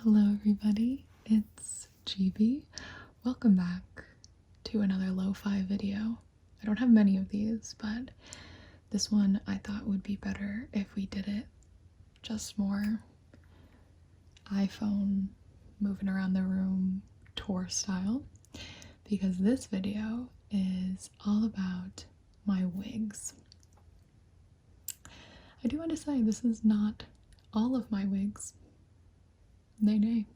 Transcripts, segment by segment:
Hello everybody, it's Gibi. Welcome back to another lo-fi video. I don't have many of these, but this one I thought would be better if we did it just more iPhone moving around the room tour style, because this video is all about my wigs. I do want to say this is not all of my wigs. Nay.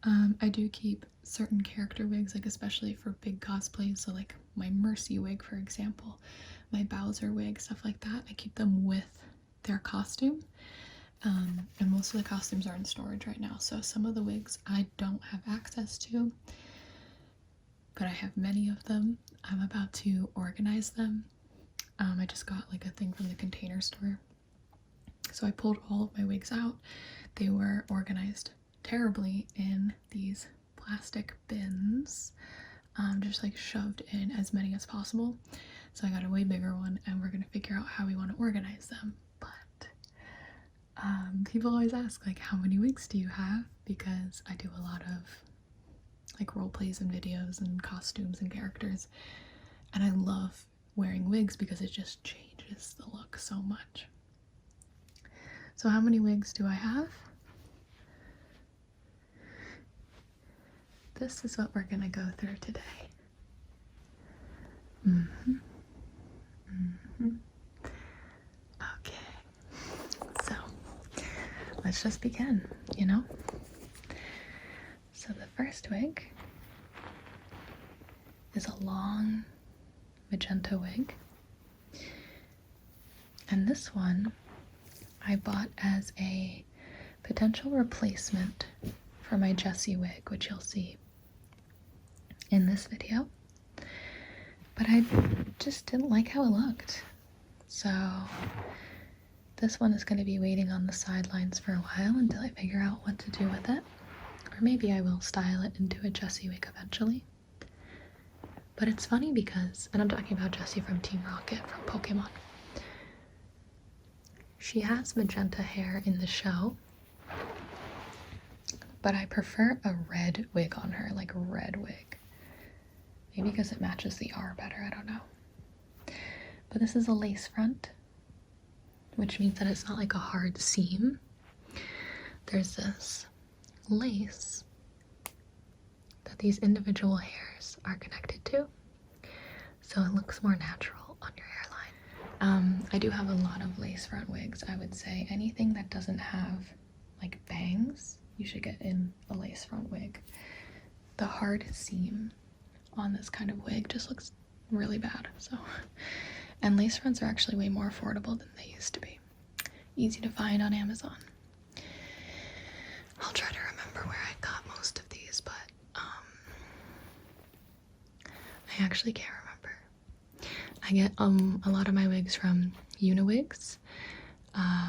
I do keep certain character wigs, like especially for big cosplays, so like my Mercy wig, for example, my Bowser wig, stuff like that. I keep them with their costume, and most of the costumes are in storage right now, so some of the wigs I don't have access to, but I have many of them. I'm about to organize them. I just got like a thing from the Container Store, so I pulled all of my wigs out. They were organized terribly in these plastic bins, just like shoved in as many as possible. So I got a way bigger one, and we're gonna figure out how we want to organize them. But people always ask, like, how many wigs do you have? Because I do a lot of like role plays and videos and costumes and characters, and I love wearing wigs because it just changes the look so much. So how many wigs do I have? This is what we're gonna go through today. Okay, so let's just begin, you know? So the first wig is a long magenta wig. And this one I bought as a potential replacement for my Jessie wig, which you'll see in this video. But I just didn't like how it looked. So this one is going to be waiting on the sidelines for a while until I figure out what to do with it. Or maybe I will style it into a Jessie wig eventually. But it's funny because, and I'm talking about Jessie from Team Rocket from Pokemon. She has magenta hair in the show, but I prefer a red wig on her, like a red wig. Maybe because it matches the R better, I don't know. But this is a lace front, which means that it's not like a hard seam. There's this lace that these individual hairs are connected to, so it looks more natural on your hairline. I do have a lot of lace front wigs. I would say anything that doesn't have like bangs, you should get in a lace front wig. The hard seam on this kind of wig just looks really bad. So, and lace fronts are actually way more affordable than they used to be. Easy to find on Amazon. I'll try to remember where I got most of these, but I actually can't remember. I get a lot of my wigs from UniWigs,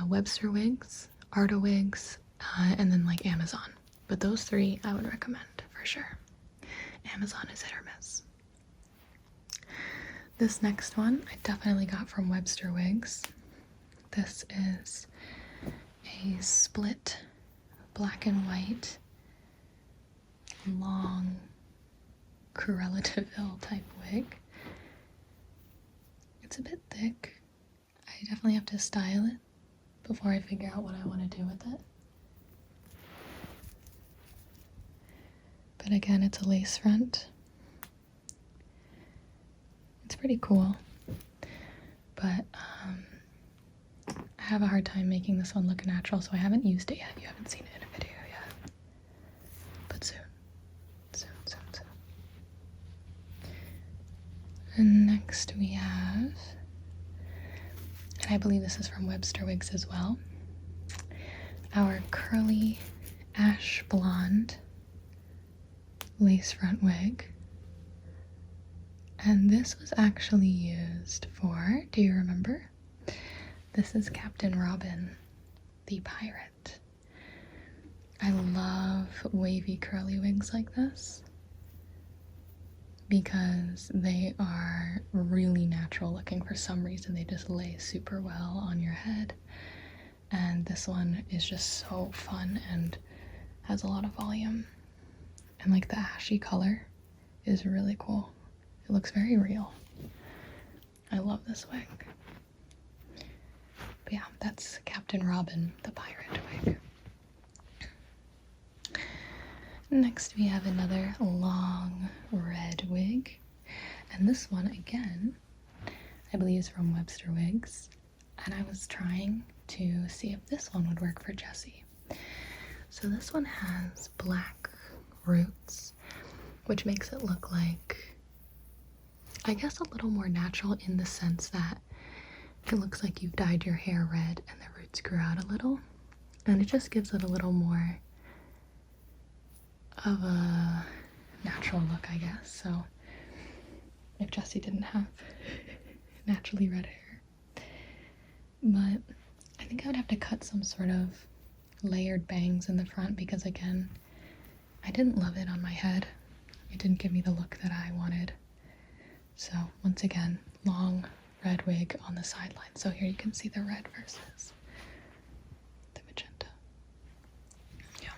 Webster Wigs, Arda-Wigs, and then like Amazon. But those three I would recommend for sure. Amazon is hit or miss. This next one I definitely got from Webster Wigs. This is a split black and white long Cruella de Vil type wig. It's a bit thick. I definitely have to style it before I figure out what I want to do with it. But again, it's a lace front. It's pretty cool. But I have a hard time making this one look natural, so I haven't used it yet. You haven't seen it in a video yet. But soon. And next we have, and I believe this is from Webster Wigs as well, our curly ash blonde lace front wig. And this was actually used for, do you remember? This is Captain Robin, the pirate. I love wavy curly wigs like this because they are really natural looking. For some reason they just lay super well on your head, and this one is just so fun and has a lot of volume. And like the ashy color is really cool. It looks very real. I love this wig. But yeah, that's Captain Robin, the pirate wig. Next we have another long red wig. And this one, again, I believe is from Webster Wigs. And I was trying to see if this one would work for Jessie. So this one has black roots, which makes it look like, I guess, a little more natural in the sense that it looks like you've dyed your hair red and the roots grew out a little. And it just gives it a little more of a natural look, I guess. So if Jessie didn't have naturally red hair. But I think I would have to cut some sort of layered bangs in the front because, again, I didn't love it on my head. It didn't give me the look that I wanted. So once again, long red wig on the sideline. So here you can see the red versus the magenta. Yeah.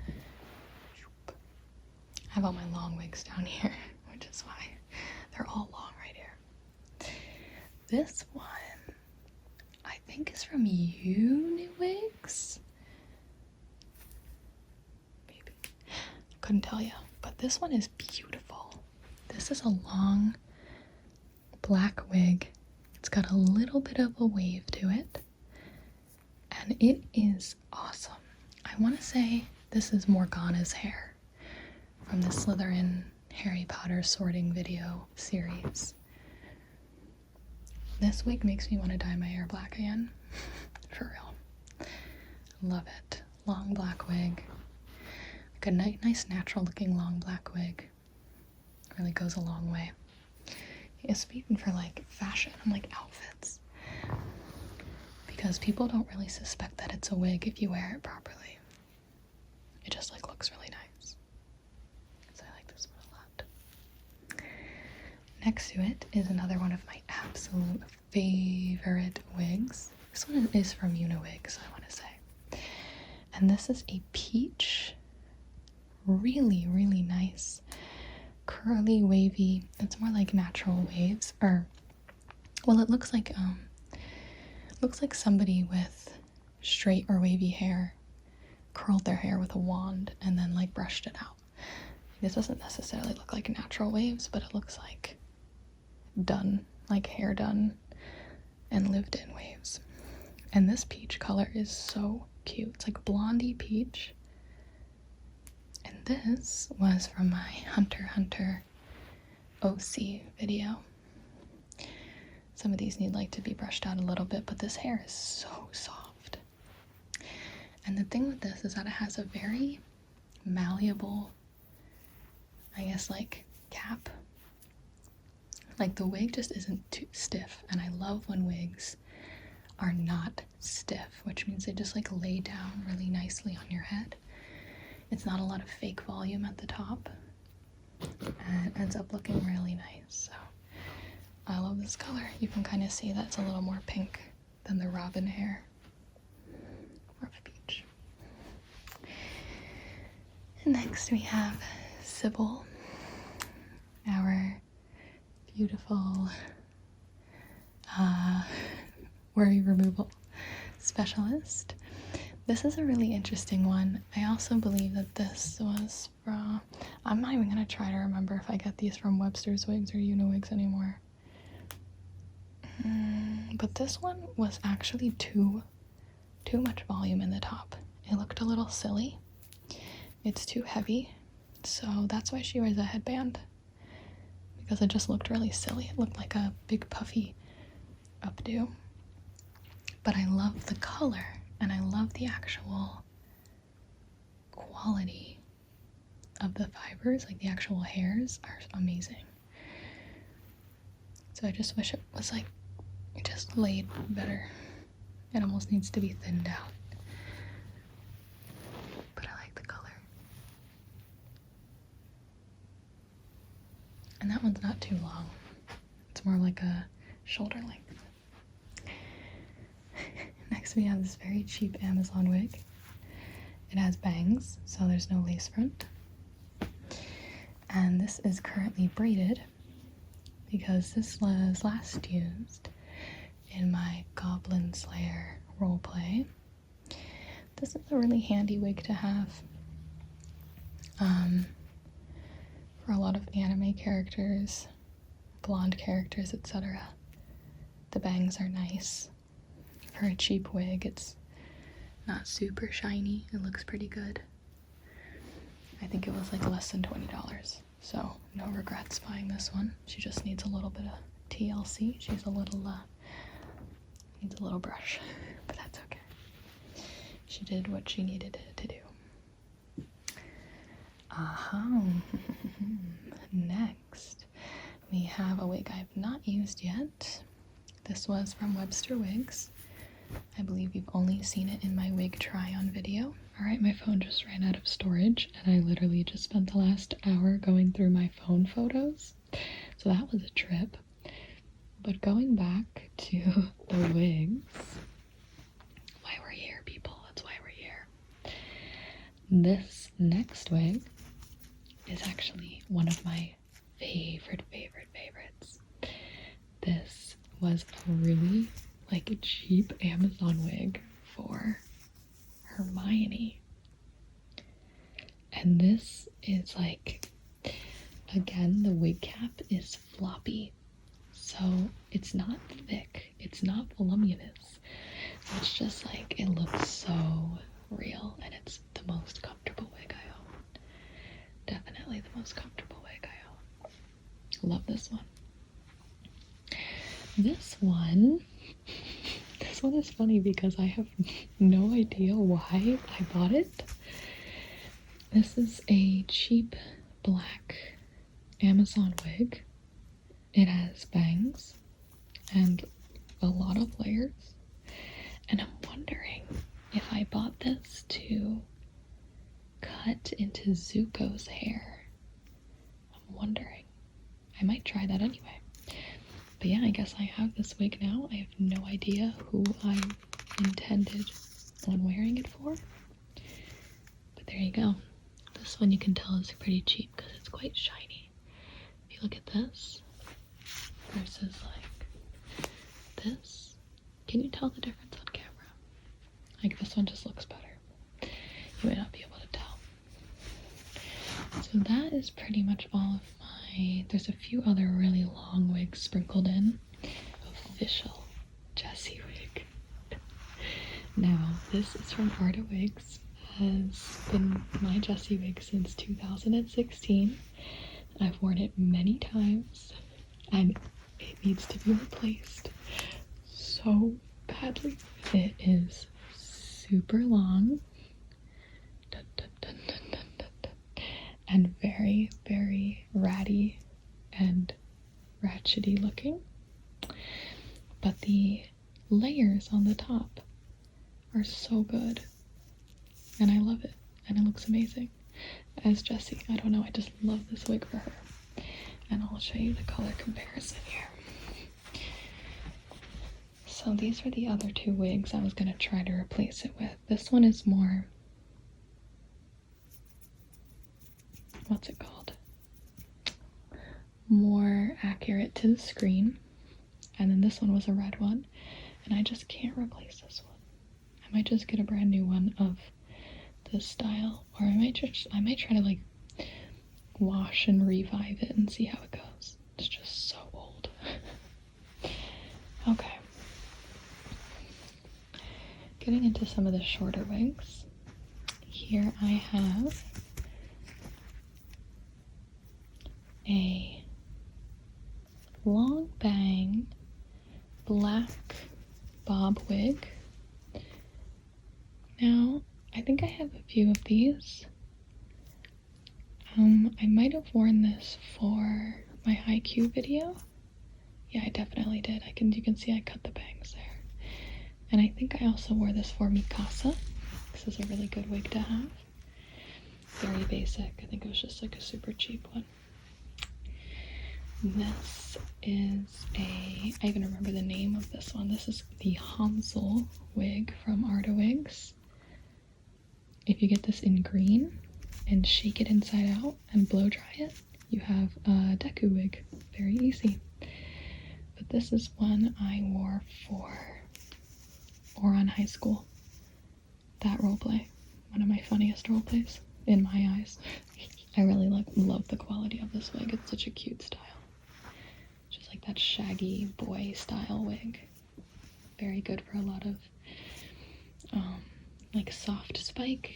I have all my long wigs down here, which is why they're all long right here. This one, I think, is from UniWigs. Maybe. Couldn't tell you. But this one is beautiful. This is a long black wig. It's got a little bit of a wave to it. And it is awesome. I want to say this is Morgana's hair from the Slytherin Harry Potter sorting video series. This wig makes me want to dye my hair black again. For real. Love it. Long black wig. Like a nice natural looking long black wig. Really goes a long way. Yeah, speaking for like fashion and like outfits. Because people don't really suspect that it's a wig if you wear it properly. It just like looks really nice. So I like this one a lot. Next to it is another one of my absolute favorite wigs. This one is from UniWigs, I want to say. And this is a peach, really, really nice, curly, wavy. It's more like natural waves, or, well, it looks like somebody with straight or wavy hair curled their hair with a wand and then like brushed it out. This doesn't necessarily look like natural waves, but it looks like done, like hair done and lived in waves. And this peach color is so cute. It's like blondie peach. And this was from my Hunter x Hunter OC video. Some of these need like to be brushed out a little bit, but this hair is so soft. And the thing with this is that it has a very malleable, I guess, like cap. Like the wig just isn't too stiff, and I love when wigs are not stiff, which means they just like lay down really nicely on your head. It's not a lot of fake volume at the top, and it ends up looking really nice. So I love this color. You can kind of see that it's a little more pink than the robin hair. More of a peach. And next we have Sybil, our beautiful worry removal specialist. This is a really interesting one. I also believe that this was from, I'm not even gonna try to remember if I get these from Webster's Wigs or UniWigs anymore. But this one was actually too much volume in the top. It looked a little silly. It's too heavy, so that's why she wears a headband, because it just looked really silly. It looked like a big puffy updo. But I love the color, and I love the actual quality of the fibers. Like the actual hairs are amazing. So I just wish it was like, it just laid better. It almost needs to be thinned out. But I like the color. And that one's not too long. It's more like a shoulder length. Next we have this very cheap Amazon wig. It has bangs, so there's no lace front. And this is currently braided because this was last used in my Goblin Slayer roleplay. This is a really handy wig to have for a lot of anime characters, blonde characters, etc. The bangs are nice. For a cheap wig, it's not super shiny. It looks pretty good. I think it was like less than $20, so no regrets buying this one. She just needs a little bit of TLC. She's a little, needs a little brush, but that's okay. She did what she needed to do. Next, we have a wig I've not used yet. This was from Webster Wigs. I believe you've only seen it in my wig try-on video. Alright, my phone just ran out of storage, and I literally just spent the last hour going through my phone photos. So that was a trip. But going back to the wigs, why we're here, people, that's why we're here. This next wig is actually one of my favorites. This was a really like a cheap Amazon wig for Hermione. And this is like, again, the wig cap is floppy. So it's not thick, it's not voluminous. It's just like, it looks so real, and it's the most comfortable wig I own. Definitely the most comfortable wig I own. Love this one. This one is funny because I have no idea why I bought it. This is a cheap black Amazon wig. It has bangs and a lot of layers. And I'm wondering if I bought this to cut into Zuko's hair. I'm wondering. I might try that anyway. But yeah, I guess I have this wig now. I have no idea who I intended on wearing it for. But there you go. This one you can tell is pretty cheap because it's quite shiny. If you look at this versus like this, can you tell the difference on camera? Like this one just looks better. You may not be able to tell. So that is pretty much all of my, there's a few other really long wigs sprinkled in. Official Jessie wig. Now, this is from Arda-Wigs. Has been my Jessie wig since 2016. I've worn it many times, and it needs to be replaced so badly. It is super long and very, very ratty and ratchety looking, but the layers on the top are so good, and I love it, and it looks amazing. As Jessie, I don't know, I just love this wig for her. And I'll show you the color comparison here. So these are the other two wigs I was going to try to replace it with. This one is more, what's it called? More accurate to the screen. And then this one was a red one. And I just can't replace this one. I might just get a brand new one of this style. Or I might try to like wash and revive it and see how it goes. It's just so old. Okay. Getting into some of the shorter wigs. Here I have a long bang black bob wig. Now, I think I have a few of these. I might have worn this for my haiku video. Yeah, I definitely did. You can see I cut the bangs there. And I think I also wore this for Mikasa. This is a really good wig to have. Very basic. I think it was just like a super cheap one. This is I even remember the name of this one. This is the Hansell wig from Arda-Wigs. if you get this in green and shake it inside out and blow dry it, you have a Deku wig. Very easy. But this is one I wore for Oron High School. That roleplay. One of my funniest roleplays, in my eyes. I really love the quality of this wig. It's such a cute style. Just like that shaggy boy style wig. Very good for a lot of like soft spike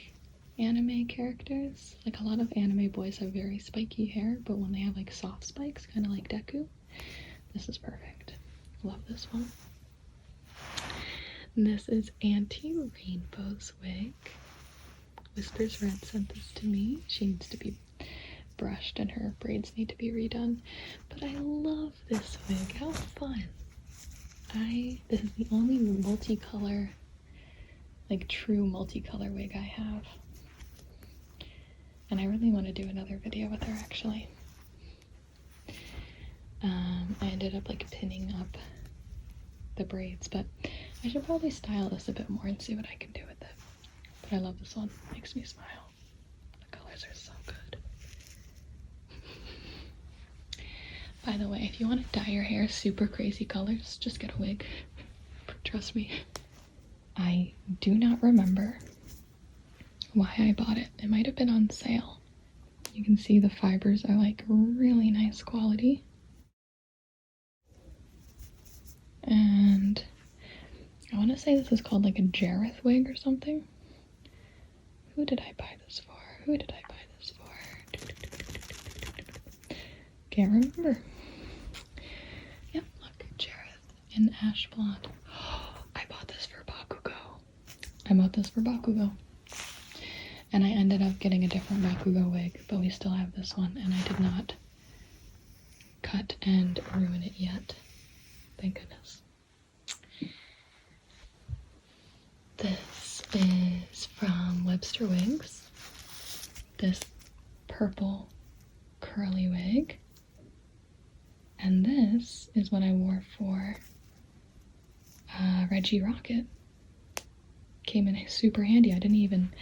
anime characters. Like a lot of anime boys have very spiky hair, but when they have like soft spikes, kind of like Deku, this is perfect. Love this one. This is Auntie Rainbow's wig. Whispers Red sent this to me. She needs to be brushed and her braids need to be redone. But I love this wig. How fun. This is the only multicolor, like true multicolor wig I have. And I really want to do another video with her actually. I ended up like pinning up the braids, but I should probably style this a bit more and see what I can do with it. But I love this one. It makes me smile. The colors are so good. By the way, if you want to dye your hair super crazy colors, just get a wig. Trust me. I do not remember why I bought it. It might have been on sale. You can see the fibers are like really nice quality. And I want to say this is called like a Jareth wig or something. Who did I buy this for? Who did I buy this for? Can't remember. Yep, look, Jareth in ash blonde. I bought this for Bakugo. And I ended up getting a different Bakugo wig, but we still have this one, and I did not cut and ruin it yet. Thank goodness. This is from Webster Wigs. This purple curly wig. And this is what I wore for Reggie Rocket. Came in super handy. I didn't even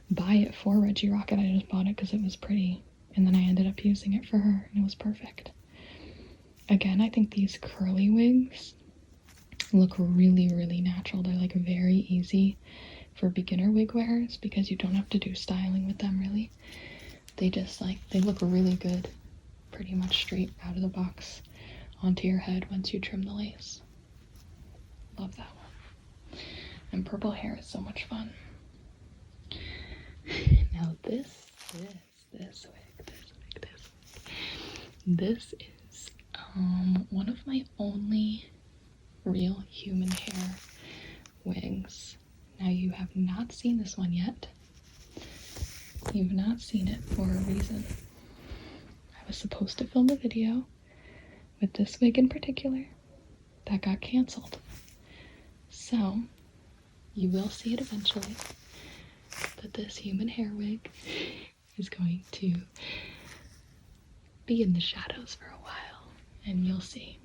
buy it for Reggie Rocket. I just bought it because it was pretty. And then I ended up using it for her, and it was perfect. Again, I think these curly wigs look really, really natural. They're like very easy for beginner wig wearers because you don't have to do styling with them really. They just like, they look really good pretty much straight out of the box onto your head once you trim the lace. Love that one. And purple hair is so much fun. Now this is one of my only real human hair wigs. Now you have not seen this one yet. You've not seen it for a reason. I was supposed to film a video with this wig in particular that got canceled. So you will see it eventually, but this human hair wig is going to be in the shadows for a while, and you'll see.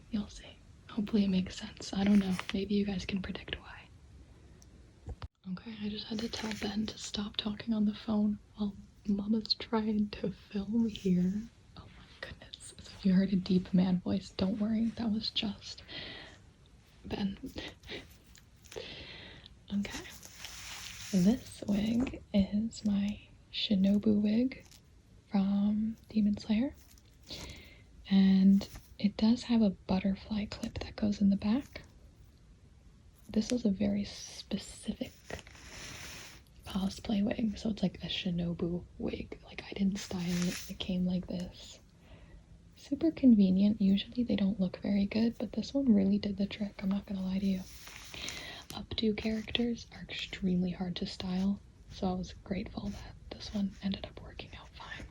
Hopefully it makes sense. I don't know, maybe you guys can predict why. Okay, I just had to tell Ben to stop talking on the phone while Mama's trying to film here. Oh my goodness. So if you heard a deep man voice, don't worry, that was just Ben. Okay. This wig is my Shinobu wig from Demon Slayer. And it does have a butterfly clip that goes in the back. This is a very specific cosplay wig, so it's like a Shinobu wig. Like, I didn't style it, it came like this. Super convenient. Usually they don't look very good, but this one really did the trick, I'm not gonna lie to you. Updo characters are extremely hard to style, so I was grateful that this one ended up working out fine.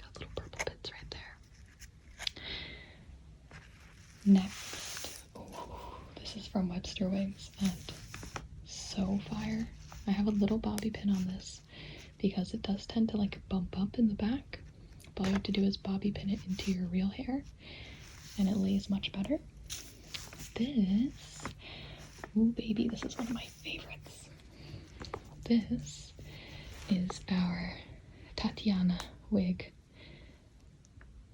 Got little purple bits right there. Next, this is from Webster Wigs, and so fire. I have a little bobby pin on this because it does tend to like bump up in the back, but all you have to do is bobby pin it into your real hair and it lays much better. This, ooh baby, this is one of my favorites. This is our Tatiana wig.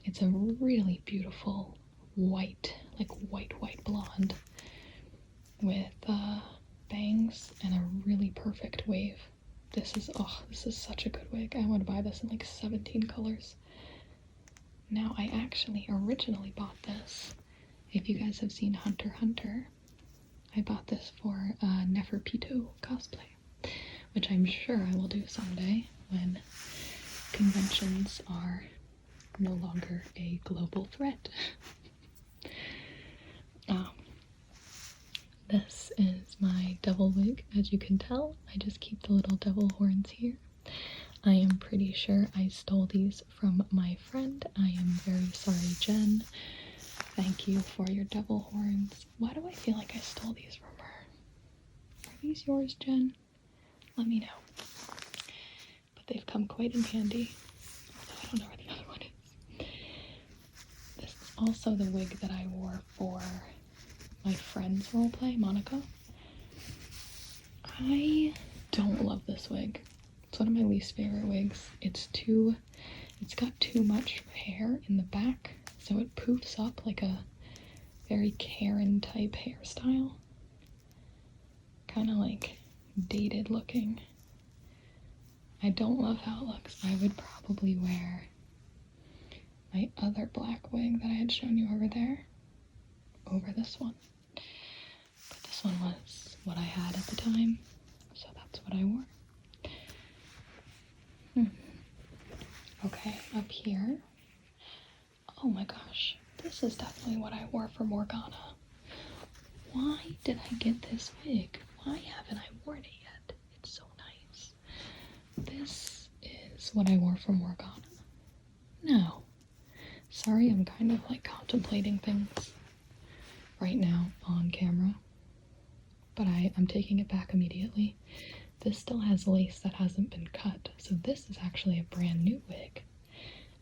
It's a really beautiful white, like white blonde with bangs and a really perfect wave. This is such a good wig. I want to buy this in like 17 colors. Now, I actually originally bought this. If you guys have seen Hunter x Hunter, I bought this for Neferpito cosplay, which I'm sure I will do someday when conventions are no longer a global threat. This is my devil wig. As you can tell, I just keep the little devil horns here. I am pretty sure I stole these from my friend. I am very sorry, Jen. Thank you for your devil horns. Why do I feel like I stole these from her? Are these yours, Jen? Let me know. But they've come quite in handy. Although I don't know where the other one is. This is also the wig that I wore for my friend's roleplay, Monica. I don't love this wig. It's one of my least favorite wigs. It's got too much hair in the back, so it poofs up like a very Karen type hairstyle. Kind of like dated looking. I don't love how it looks. I would probably wear my other black wig that I had shown you over there over this one. But this one was what I had at the time, so that's what I wore. Okay, up here. Oh my gosh, this is definitely what I wore for Morgana. Why did I get this wig? Why haven't I worn it yet? It's so nice. This is what I wore for Morgana. No. Sorry, I'm kind of like contemplating things right now on camera, but I'm taking it back immediately. This still has lace that hasn't been cut, so this is actually a brand new wig,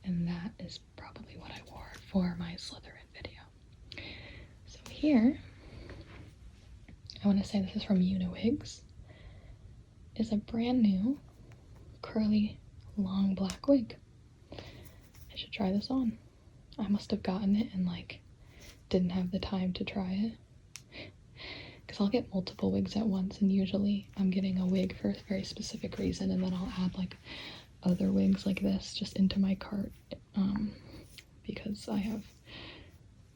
and that is probably what I wore for my Slytherin video. So here, I want to say this is from UniWigs, is a brand new curly long black wig. I should try this on. I must have gotten it and like didn't have the time to try it, because I'll get multiple wigs at once, and usually I'm getting a wig for a very specific reason, and then I'll add like other wigs like this just into my cart, because I have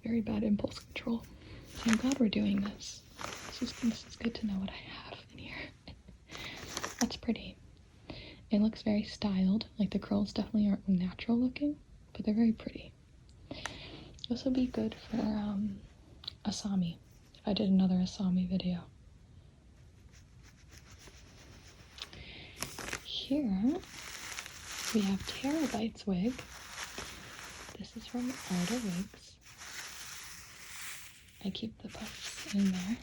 very bad impulse control. So I'm glad we're doing this. This is good to know what I have in here. That's pretty. It looks very styled. Like the curls definitely aren't natural looking, but they're very pretty. This would be good for Asami, if I did another Asami video. Here we have Terabyte's wig. This is from Arda-Wigs. I keep the puffs in there.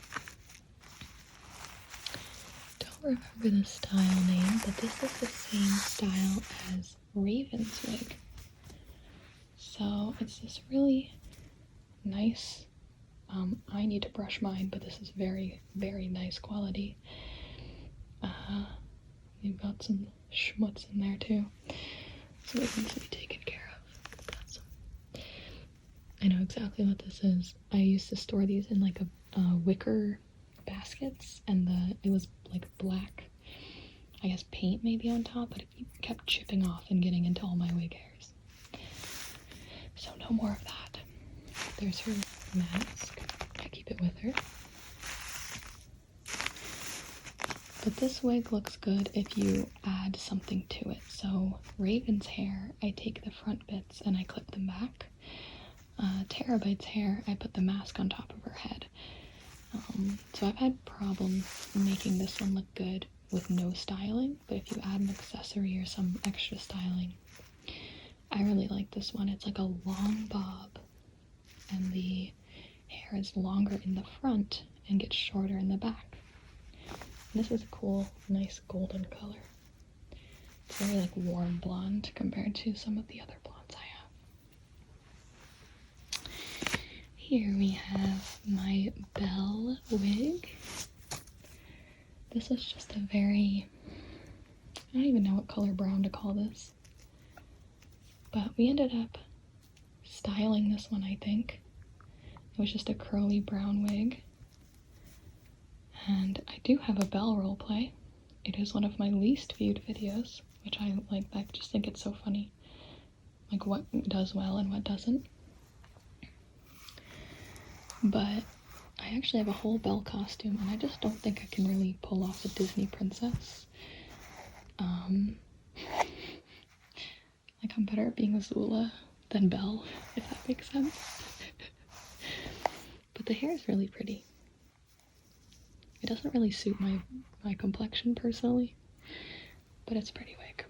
Don't remember the style name, but this is the same style as Raven's wig. So it's this really nice, I need to brush mine, but this is very, very nice quality. You've got some schmutz in there too, so it needs to be taken care of. I know exactly what this is. I used to store these in like a wicker baskets, and it was like black, I guess paint maybe on top, but it kept chipping off and getting into all my wig hairs. So no more of that. There's her mask. I keep it with her. But this wig looks good if you add something to it. So Raven's hair, I take the front bits and I clip them back. Terabyte's hair, I put the mask on top of her head. So I've had problems making this one look good with no styling, but if you add an accessory or some extra styling, I really like this one. It's like a long bob, and the hair is longer in the front and gets shorter in the back. And this is a cool, nice golden color. It's very like warm blonde compared to some of the other blondes I have. Here we have my Belle wig. This is just a very, don't even know what color brown to call this. But we ended up styling this one, I think. It was just a curly brown wig. And I do have a bell role play. It is one of my least viewed videos, which I like. I just think it's so funny. Like what does well and what doesn't. But I actually have a whole bell costume, and I just don't think I can really pull off a Disney princess. Like I'm better at being Azula than Belle, if that makes sense. But the hair is really pretty. It doesn't really suit my complexion personally, but it's a pretty wig.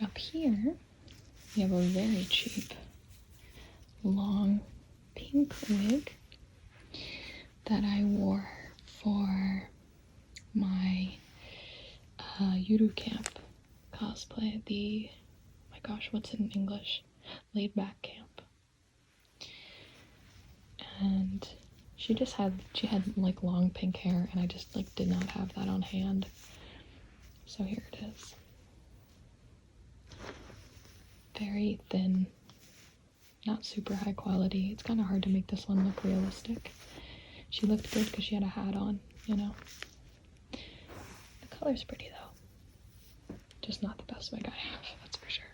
Up here, we have a very cheap, long, pink wig that I wore for my Yudu camp cosplay, the, oh my gosh, what's it in English? Laid back camp. And she had like long pink hair, and I just like did not have that on hand. So here it is. Very thin, not super high quality. It's kind of hard to make this one look realistic. She looked good because she had a hat on, you know. The color's pretty though. Just not the best wig I have, that's for sure.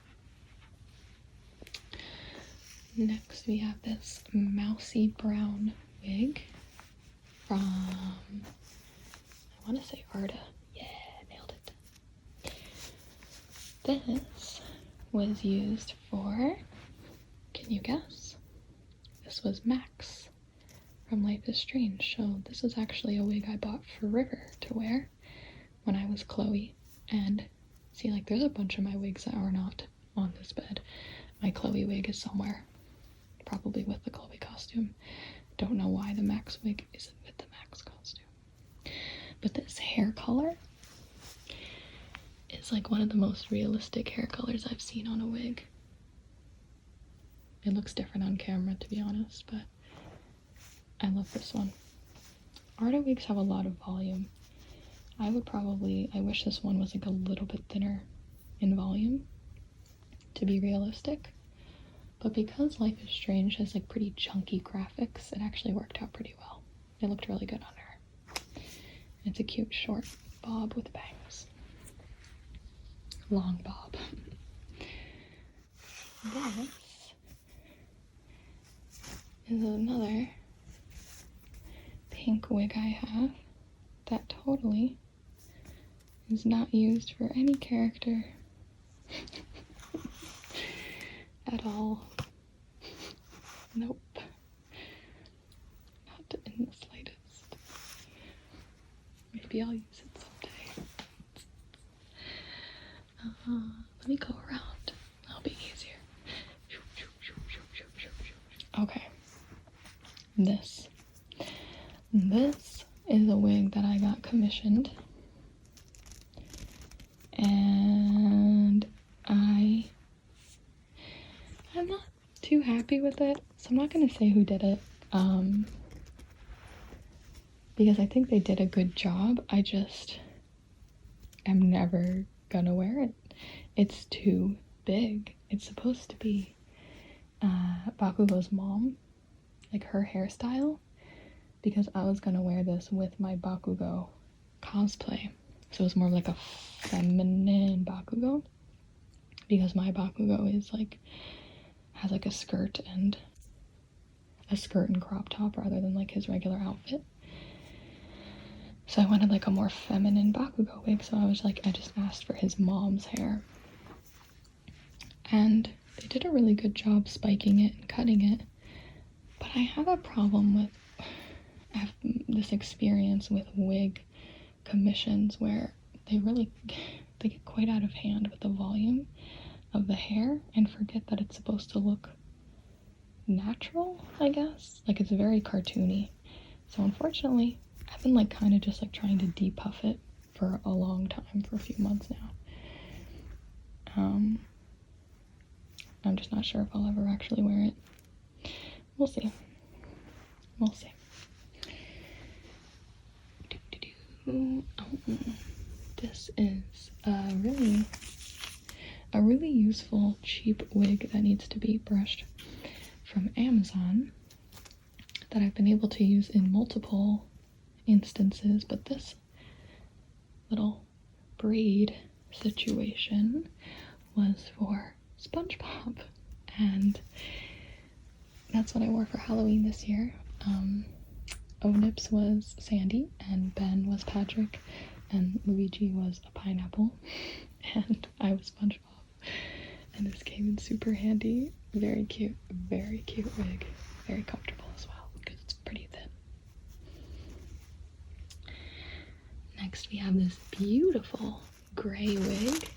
Next we have this mousy brown wig from, I want to say Arda. Yeah, nailed it. This was used for, can you guess? This was Max from Life is Strange. So this is actually a wig I bought for River to wear when I was Chloe. And see, like there's a bunch of my wigs that are not on this bed. My Chloe wig is somewhere, probably with the Chloe costume. Don't know why the Max wig isn't with the Max costume. But this hair color is like one of the most realistic hair colors I've seen on a wig. It looks different on camera, to be honest, but I love this one. Arda-Wigs have a lot of volume. I wish this one was like a little bit thinner in volume to be realistic. But because Life is Strange has like pretty chunky graphics, it actually worked out pretty well. It looked really good on her. It's a cute short bob with bangs. Long bob. This is another pink wig I have that totally is not used for any character at all. Nope. Not in the slightest. Maybe I'll use it someday. Let me go around. That'll be easier. Okay. This is a wig that I got commissioned. And I'm not too happy with it, so I'm not going to say who did it, because I think they did a good job. I just am never gonna wear it. It's too big. It's supposed to be Bakugo's mom, like her hairstyle, because I was gonna wear this with my Bakugo cosplay. So it's more like a feminine Bakugo, because my Bakugo is like, has like a skirt and crop top rather than like his regular outfit. So I wanted like a more feminine Bakugo wig, so I was like, I just asked for his mom's hair. And they did a really good job spiking it and cutting it. But I have a problem with, I have this experience with wig commissions where they get quite out of hand with the volume of the hair and forget that it's supposed to look natural, I guess. Like it's very cartoony. So unfortunately, I've been like kind of just like trying to depuff it for a long time, for a few months now. I'm just not sure if I'll ever actually wear it. We'll see. We'll see. This is a really useful cheap wig that needs to be brushed from Amazon that I've been able to use in multiple instances, but this little braid situation was for SpongeBob, and that's what I wore for Halloween this year. Onips was Sandy, and Ben was Patrick, and Luigi was a pineapple, and I was SpongeBob. And this came in super handy. Very cute wig. Very comfortable as well, because it's pretty thin. Next we have this beautiful gray wig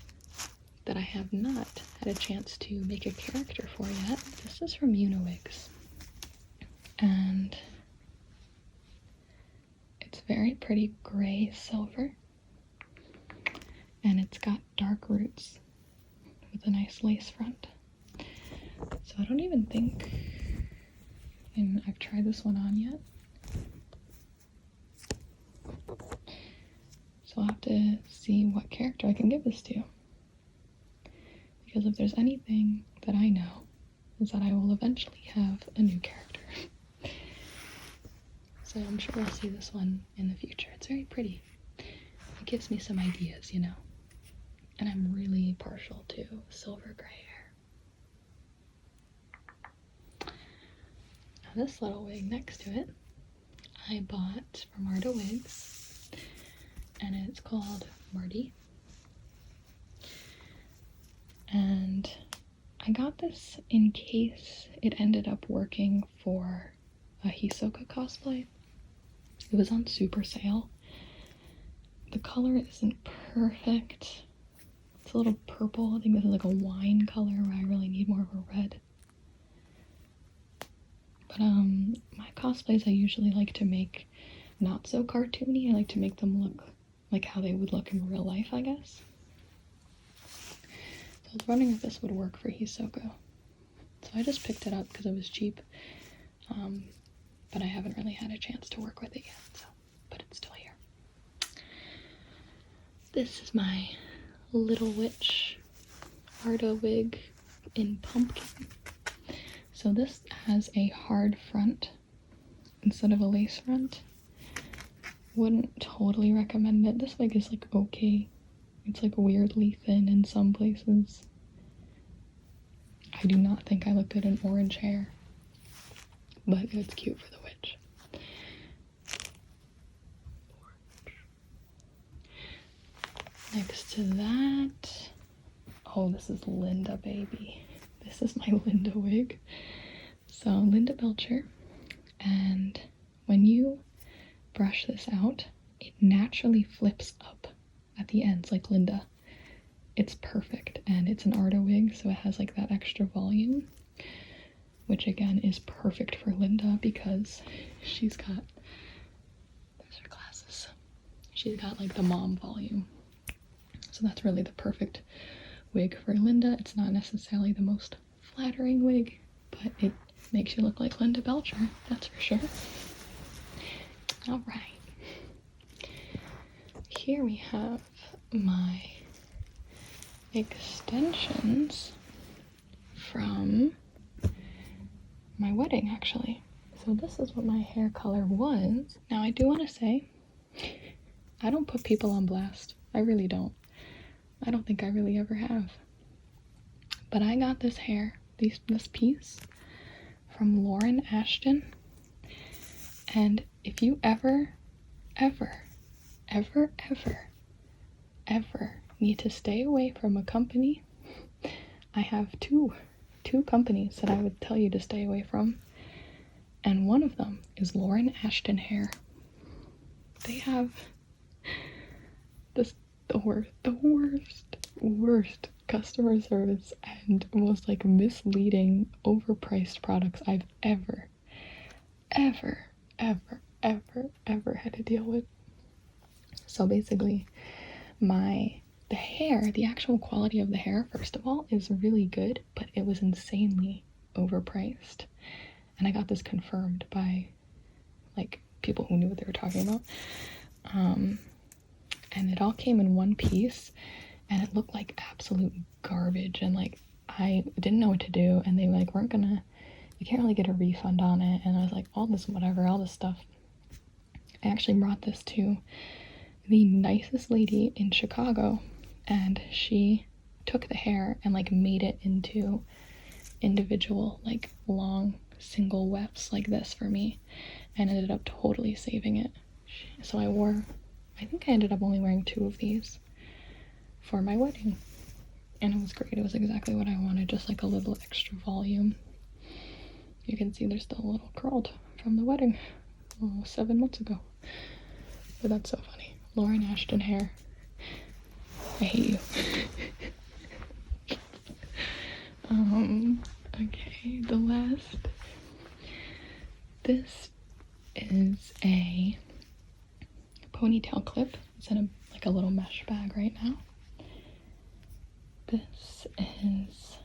that I have not had a chance to make a character for yet. This is from UniWigs. And it's very pretty gray silver. And it's got dark roots with a nice lace front. So I don't even think I've tried this one on yet. So I'll have to see what character I can give this to. Because if there's anything that I know, is that I will eventually have a new character. So I'm sure we'll see this one in the future. It's very pretty. It gives me some ideas, you know. And I'm really partial to silver gray hair. Now this little wig next to it, I bought from Arda-Wigs, and it's called Marty. And I got this in case it ended up working for a Hisoka cosplay. It was on super sale. The color isn't perfect. It's a little purple. I think this is like a wine color where I really need more of a red. But my cosplays I usually like to make not so cartoony. I like to make them look like how they would look in real life, I guess. So I was wondering if this would work for Hisoka. So I just picked it up because it was cheap. But I haven't really had a chance to work with it yet, so, but it's still here. This is my Little Witch Arda-Wig in pumpkin. So this has a hard front instead of a lace front. Wouldn't totally recommend it. This wig is like okay. It's like weirdly thin in some places. I do not think I look good in orange hair, but it's cute for the witch. Next to that, oh, this is Linda, baby. This is my Linda wig. So Linda Belcher, and when you brush this out, it naturally flips up at the ends like Linda. It's perfect, and it's an Arda wig, so it has like that extra volume, which again is perfect for Linda because she's got, there's her glasses, she's got like the mom volume. So that's really the perfect wig for Linda. It's not necessarily the most flattering wig, but it makes you look like Linda Belcher, that's for sure. All right. Here we have my extensions from my wedding, actually. So this is what my hair color was. Now I do want to say, I don't put people on blast. I really don't. I don't think I really ever have. But I got this hair, this piece, from Lauren Ashton. And if you ever need to stay away from a company, I have two companies that I would tell you to stay away from. And one of them is Lauren Ashton Hair. They have the worst customer service and most like misleading, overpriced products I've ever had to deal with. So basically, the actual quality of the hair, first of all, is really good, but it was insanely overpriced. And I got this confirmed by like people who knew what they were talking about. and it all came in one piece, and it looked like absolute garbage, and like I didn't know what to do, and they like weren't gonna, you can't really get a refund on it, and I was like, all this whatever, all this stuff. I actually brought this to the nicest lady in Chicago, and she took the hair and like made it into individual like long single wefts like this for me, and ended up totally saving it. So I think I ended up only wearing 2 of these for my wedding, and it was great. It was exactly what I wanted, just like a little extra volume. You can see they're still a little curled from the wedding 7 months ago, but that's so funny. Lauren Ashton hair, I hate you. Okay, the last, this is a ponytail clip. It's in like a little mesh bag right now. This is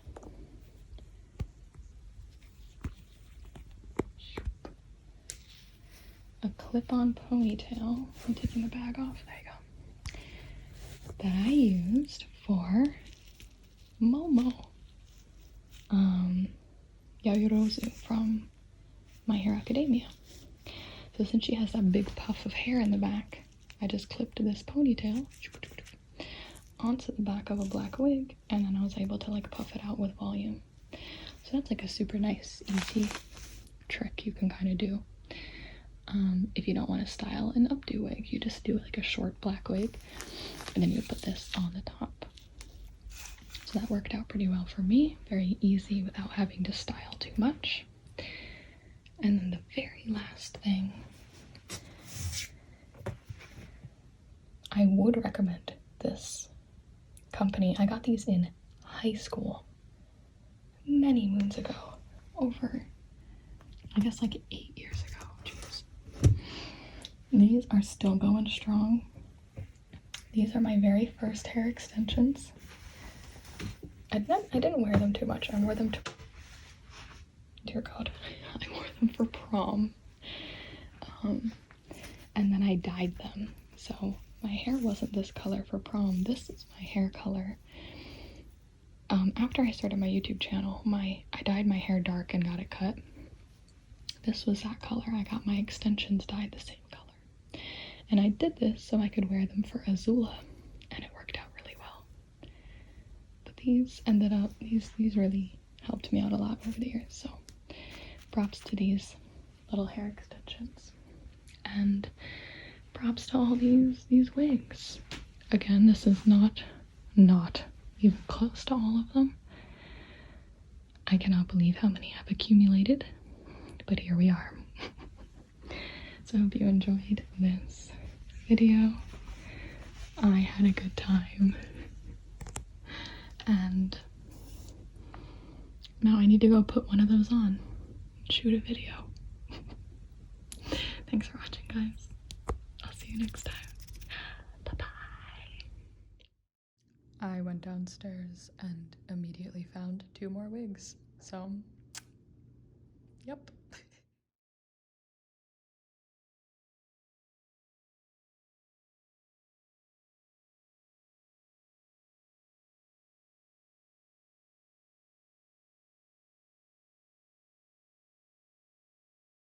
a clip-on ponytail. I'm taking the bag off, there you go. That I used for Momo. Yayorozu from My Hero Academia. So since she has that big puff of hair in the back, I just clipped this ponytail onto the back of a black wig, and then I was able to like puff it out with volume. So that's like a super nice, easy trick you can kind of do. If you don't want to style an updo wig, you just do like a short black wig, and then you put this on the top. So that worked out pretty well for me. Very easy without having to style too much. And then the very last thing, I would recommend this company. I got these in high school many moons ago, over I guess like 8 years ago. Jeez. These are still going strong. These are my very first hair extensions. I didn't wear them too much. I wore them to, dear God, I wore them for prom. And then I dyed them. So my hair wasn't this color for prom. This is my hair color. After I started my YouTube channel, I dyed my hair dark and got it cut. This was that color. I got my extensions dyed the same color. And I did this so I could wear them for Azula, and it worked out really well. But these ended up, these really helped me out a lot over the years, so props to these little hair extensions. And props to all these wigs. Again, this is not even close to all of them. I cannot believe how many I've accumulated, but here we are. So I hope you enjoyed this video. I had a good time, and now I need to go put one of those on and shoot a video. Thanks for watching, guys. I'll see you next time. Bye-bye. I went downstairs and immediately found 2 more wigs, so yep.